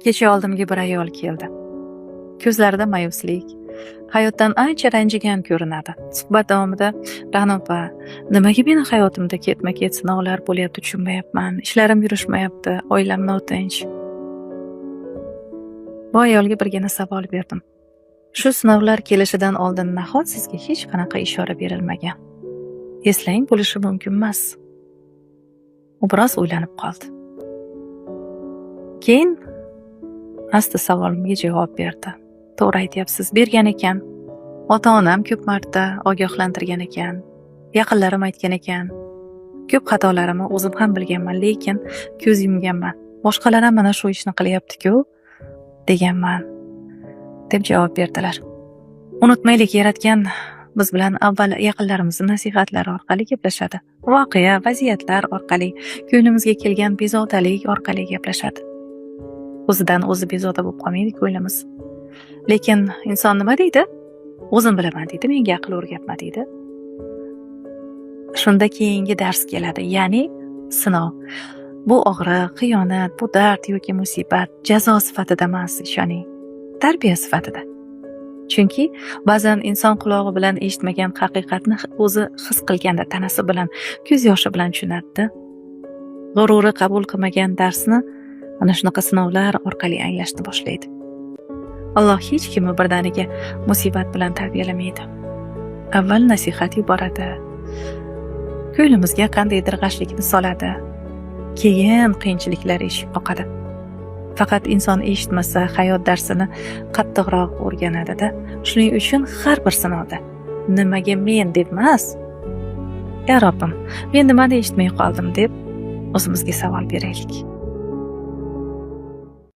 Kecha oldimga bir ayol keldi. Ko'zlarida ma'yuslik, hayotdan ancha ranjigan ko'rinadi. Suhbat davomida "Ra'no opa, nimaga meni hayotimda ketma-ket sinovlar bo'lyapti tushunmayapman. Ishlarim yurishmayapti, oilam notinch." Bu ayolga birgina savol berdim. Shu sinovlar kelishidan oldin nahot sizga hech qanaqa ishora berilmagan? Eslang, bo'lishi mumkin emas. U biroz o'ylanib qoldi. Keyin asta savolimga javob berdi. To'g'ri aytyapsiz, bergan ekan. Ota-onam ko'p marta ogohlantirgan ekan. Yaqinlarim aytgan ekan. Ko'p xatolarimni o'zim ham bilganman, lekin ko'z yumganman. Boshqalar ham mana shu ishni qilyapti-ku, deganman, deb javob berdilar. Unutmaylik, Yaratgan biz bilan avval yaqinlarimizni nasihatlari orqali gaplashadi. Voqea, vaziyatlar orqali, ko'nglimizga kelgan bezovtalik orqali gaplashadi. O'zidan o'zi bezovta bo'lib qolmaydi ko'nglimiz. Lekin inson nima deydi? O'zim bilaman deydi, menga aql o'rgatma deydi. Shunda keyingi dars keladi, ya'ni sinov. Bu og'riq, xiyonat, bu dard yoki musibat jazo sifatida emas, ishoning, tarbiya sifatida. Chunki ba'zan inson qulog'i bilan eshitmagan haqiqatni o'zi his qilganda tanasi bilan, ko'z yoshi bilan tushunadi. G'ururi qabul qilmagan darsni mana shunaqa sinovlar orqali anglashni boshlaydi. Alloh hech kimni birdaniga musibat bilan tarbiyalamaydi. Avval nasihat yuboradi. Ko'nglimizga qandaydir g'ashlikni soladi. Keyin qiyinchiliklar eshik qoqadi. Faqat inson eshitmasa, hayot darsini qattiqroq o'rganadi-da. Shuning uchun har bir sinovda nimaga men deb emas, "Ya Robbim, men nimani eshitmay qoldim" deb o'zimizga savol beraylik.